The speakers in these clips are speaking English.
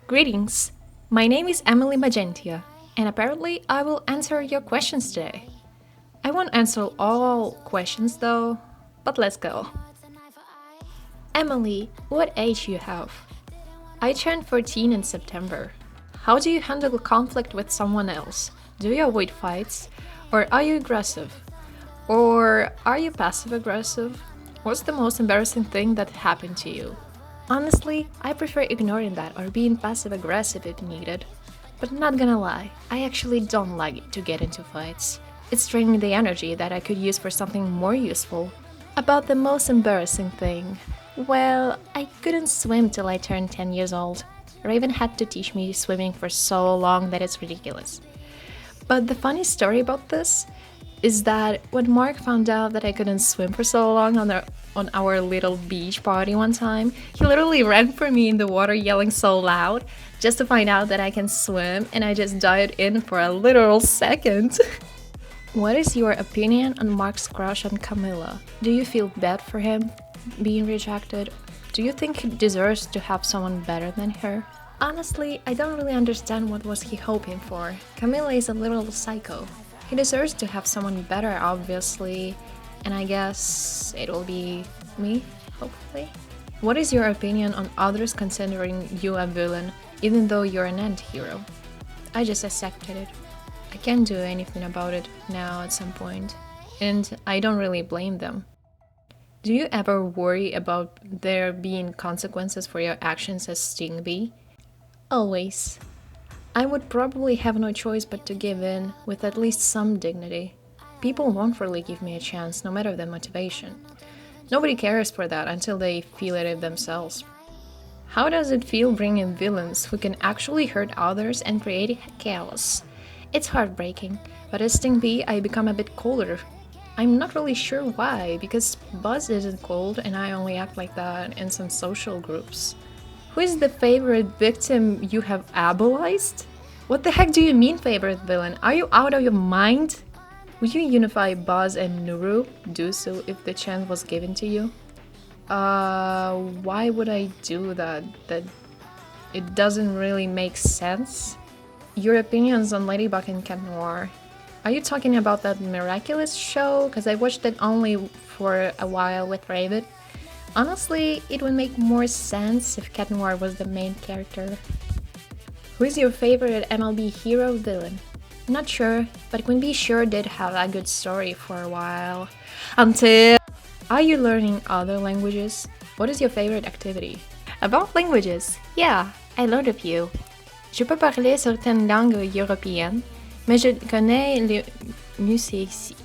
Greetings! My name is Emily Magentia, and apparently I will answer your questions today. I won't answer all questions though, but let's go. Emily, what age you have? I turned 14 in September. How do you handle conflict with someone else? Do you avoid fights? Or are you aggressive? Or are you passive aggressive? What's the most embarrassing thing that happened to you? Honestly, I prefer ignoring that or being passive aggressive if needed. But not gonna lie, I actually don't like to get into fights. It's draining the energy that I could use for something more useful. About the most embarrassing thing. Well, I couldn't swim till I turned 10 years old. Raven had to teach me swimming for so long that it's ridiculous. But the funny story about this is that when Mark found out that I couldn't swim for so long on our little beach party one time, he literally ran for me in the water yelling so loud just to find out that I can swim, and I just dived in for a literal second. What is your opinion on Mark's crush on Camilla? Do you feel bad for him being rejected? Do you think he deserves to have someone better than her? Honestly, I don't really understand what was he hoping for. Camilla is a little psycho. He deserves to have someone better, obviously, and I guess it will be me, hopefully. What is your opinion on others considering you a villain, even though you're an anti-hero? I just accepted it. I can't do anything about it now at some point, and I don't really blame them. Do you ever worry about there being consequences for your actions as Sting B? Always. I would probably have no choice but to give in with at least some dignity. People won't really give me a chance, no matter the motivation. Nobody cares for that until they feel it themselves. How does it feel bringing villains who can actually hurt others and create chaos? It's heartbreaking, but as Sting B, I become a bit colder. I'm not really sure why, because Buzz isn't cold and I only act like that in some social groups. Who is the favorite victim you have abolized? What the heck do you mean favorite villain? Are you out of your mind? Would you unify Buzz and Nuru? Do so if the chance was given to you? Why would I do that? It doesn't really make sense. Your opinions on Ladybug and Cat Noir. Are you talking about that Miraculous show? Because I watched it only for a while with Raven. Honestly, it would make more sense if Cat Noir was the main character. Who is your favorite MLB hero villain? Not sure, but Queen Bee sure did have a good story for a while. Until... Are you learning other languages? What is your favorite activity? About languages, yeah, I learned a few. Je peux parler certaines langues européennes, mais je connais le musée ici.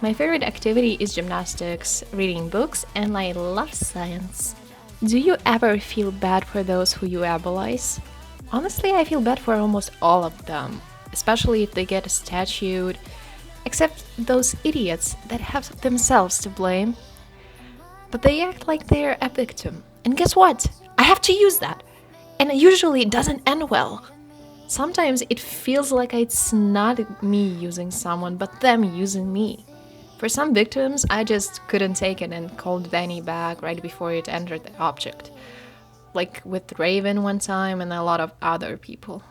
My favorite activity is gymnastics, reading books, and I love science. Do you ever feel bad for those who you abolize? Honestly, I feel bad for almost all of them, especially if they get statued, except those idiots that have themselves to blame. But they act like they're a victim. And guess what? I have to use that. And usually it doesn't end well. Sometimes it feels like it's not me using someone, but them using me. For some victims, I just couldn't take it and called Danny back right before it entered the object. Like with Raven one time and a lot of other people.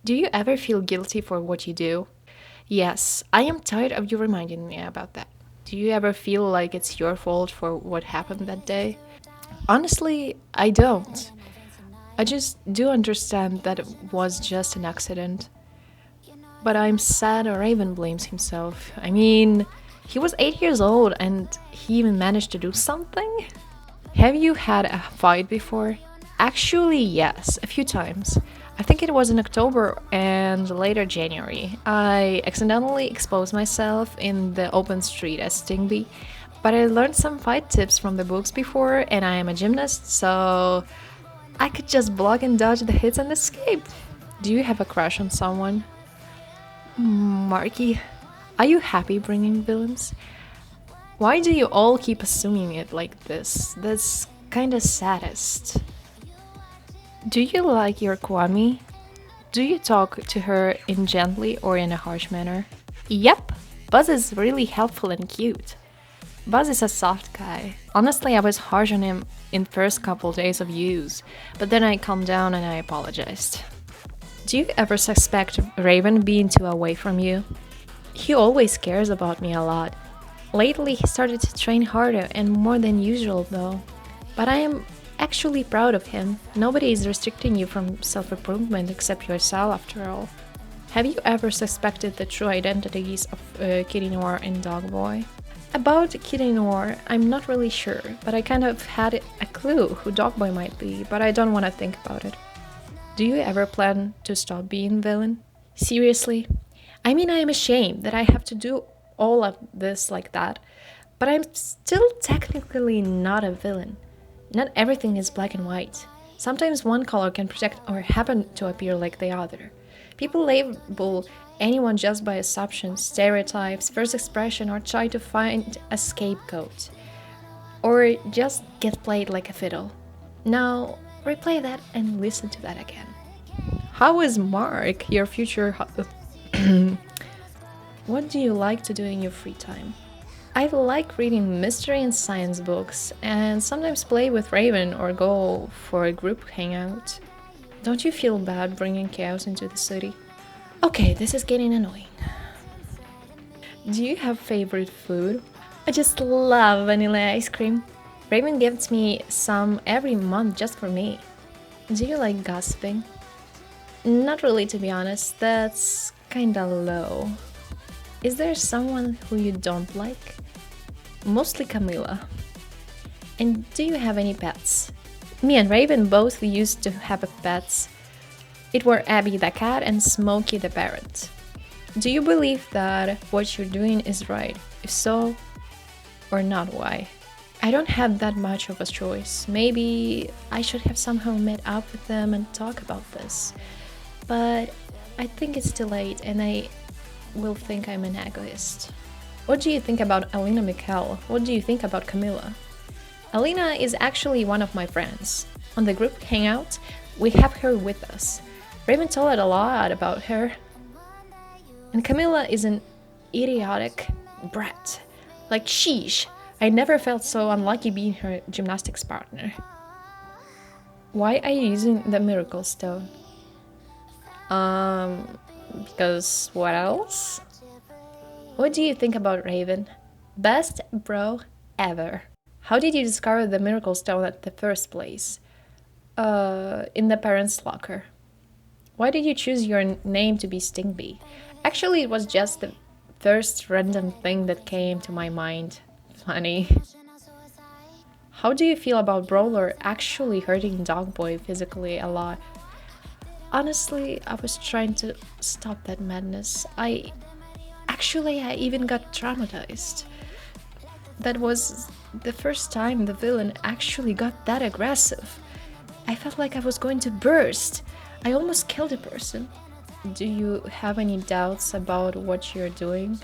Do you ever feel guilty for what you do? Yes, I am tired of you reminding me about that. Do you ever feel like it's your fault for what happened that day? Honestly, I don't. I just do understand that it was just an accident. But I'm sad Raven blames himself. I mean, he was 8 years old and he even managed to do something? Have you had a fight before? Actually, yes, a few times. I think it was in October and later January. I accidentally exposed myself in the open street as Stingby, but I learned some fight tips from the books before, and I am a gymnast, so I could just block and dodge the hits and escape. Do you have a crush on someone? Marky, are you happy bringing villains? Why do you all keep assuming it like this? That's kinda saddest. Do you like your Kwame? Do you talk to her in gently or in a harsh manner? Yep, Buzz is really helpful and cute. Buzz is a soft guy. Honestly, I was harsh on him in first couple days of use, but then I calmed down and I apologized. Do you ever suspect Raven being too away from you? He always cares about me a lot. Lately, he started to train harder and more than usual, though. But I am actually proud of him. Nobody is restricting you from self-improvement except yourself, after all. Have you ever suspected the true identities of Kitty Noire and Dogboy? About Kitty Noire, I'm not really sure, but I kind of had a clue who Dogboy might be, but I don't want to think about it. Do you ever plan to stop being villain? Seriously? I mean, I am ashamed that I have to do all of this like that, but I'm still technically not a villain. Not everything is black and white. Sometimes one color can protect or happen to appear like the other. People label anyone just by assumptions, stereotypes, first expression, or try to find a scapegoat. Or just get played like a fiddle. Now, replay that and listen to that again. How is Mark, your future What do you like to do in your free time? I like reading mystery and science books, and sometimes play with Raven or go for a group hangout. Don't you feel bad bringing chaos into the city? Okay, this is getting annoying. Do you have favorite food? I just love vanilla ice cream. Raven gives me some every month just for me. Do you like gossiping? Not really, to be honest. That's kinda low. Is there someone who you don't like? Mostly Camilla. And do you have any pets? Me and Raven both used to have pets. It were Abby the cat and Smokey the parrot. Do you believe that what you're doing is right? If so, or not, why? I don't have that much of a choice. Maybe I should have somehow met up with them and talk about this. But I think it's too late and I will think I'm an egoist. What do you think about Alina Mikhail? What do you think about Camilla? Alina is actually one of my friends. On the group hangout, we have her with us. Raven told a lot about her. And Camilla is an idiotic brat. Like, sheesh, I never felt so unlucky being her gymnastics partner. Why are you using the miracle stone? Because what else? What do you think about Raven? Best bro ever. How did you discover the miracle stone at the first place? In the parents' locker. Why did you choose your name to be Stingbee? Actually, it was just the first random thing that came to my mind. Funny. How do you feel about Brawler actually hurting Dogboy physically a lot? Honestly, I was trying to stop that madness. I even got traumatized. That was the first time the villain actually got that aggressive. I felt like I was going to burst. I almost killed a person. Do you have any doubts about what you're doing?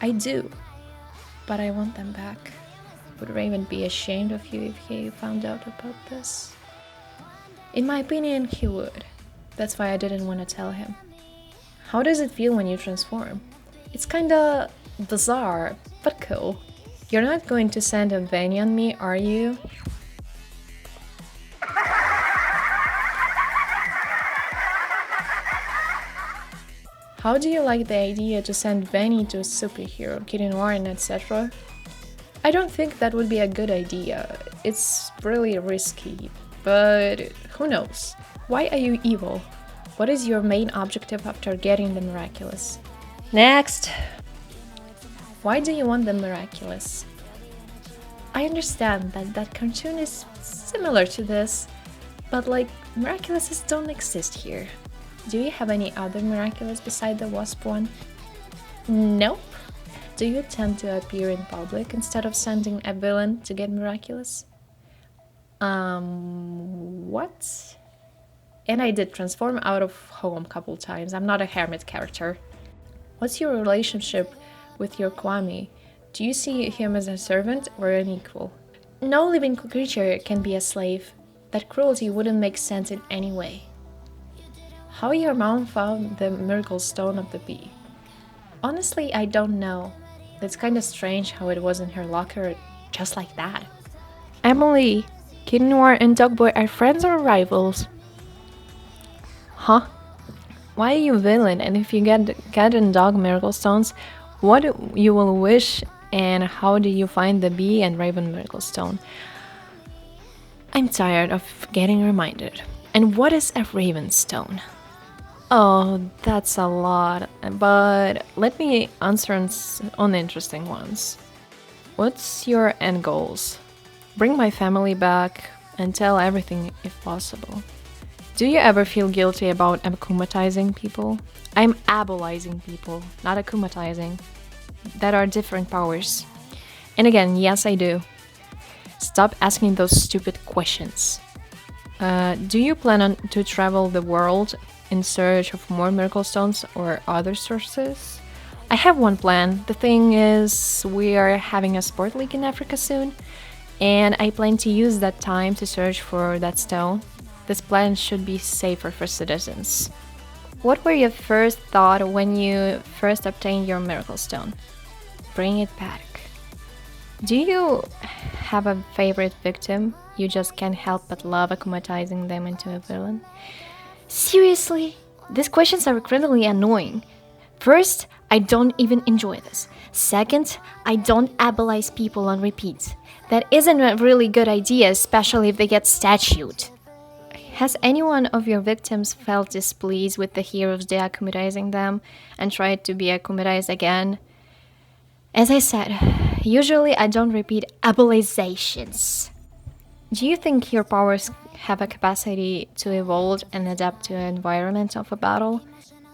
I do, but I want them back. Would Raven be ashamed of you if he found out about this? In my opinion, he would. That's why I didn't want to tell him. How does it feel when you transform? It's kinda bizarre, but cool. You're not going to send a Vanny on me, are you? How do you like the idea to send Vanny to a superhero, Kitty Noire and etc.? I don't think that would be a good idea. It's really risky, but who knows? Why are you evil? What is your main objective after getting the miraculous? Next! Why do you want the miraculous? I understand that cartoon is similar to this, but like, miraculouses don't exist here. Do you have any other miraculous beside the wasp one? Nope. Do you tend to appear in public instead of sending a villain to get miraculous? What? And I did transform out of home a couple times. I'm not a hermit character. What's your relationship with your Kwame? Do you see him as a servant or an equal? No living creature can be a slave. That cruelty wouldn't make sense in any way. How your mom found the miracle stone of the bee? Honestly, I don't know. It's kind of strange how it was in her locker just like that. Emily, Kid Noire and Dogboy are friends or rivals? Huh? Why are you villain? And if you get cat and dog miracle stones, what you will wish and how do you find the bee and raven miracle stone? I'm tired of getting reminded. And what is a raven stone? Oh, that's a lot, but let me answer on the interesting ones. What's your end goals? Bring my family back and tell everything if possible. Do you ever feel guilty about akumatizing people? I'm abolizing people, not akumatizing. That are different powers. And again, yes, I do. Stop asking those stupid questions. Do you plan on to travel the world in search of more miracle stones or other sources? I have one plan. The thing is, we are having a sport league in Africa soon, and I plan to use that time to search for that stone. This plan should be safer for citizens. What were your first thoughts when you first obtained your miracle stone? Bring it back. Do you have a favorite victim? You just can't help but love akumatizing them into a villain? Seriously? These questions are incredibly annoying. First, I don't even enjoy this. Second, I don't abolize people on repeat. That isn't a really good idea, especially if they get statued. Has any one of your victims felt displeased with the heroes de-akumatizing them and tried to be akumatized again? As I said, usually I don't repeat abolizations. Do you think your powers have a capacity to evolve and adapt to the environment of a battle?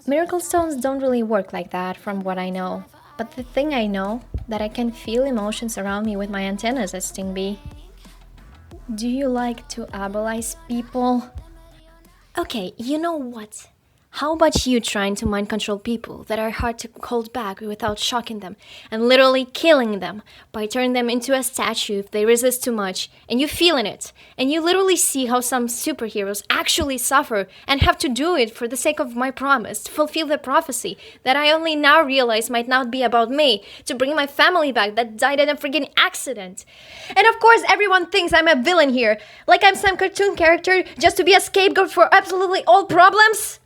Miracle stones don't really work like that from what I know. But the thing I know, that I can feel emotions around me with my antennas as Sting Bee. Do you like to abolize people? Okay, you know what? How about you trying to mind control people that are hard to hold back without shocking them and literally killing them by turning them into a statue if they resist too much and you feeling it and you literally see how some superheroes actually suffer and have to do it for the sake of my promise to fulfill the prophecy that I only now realize might not be about me, to bring my family back that died in a friggin' accident. And of course everyone thinks I'm a villain here, like I'm some cartoon character just to be a scapegoat for absolutely all problems.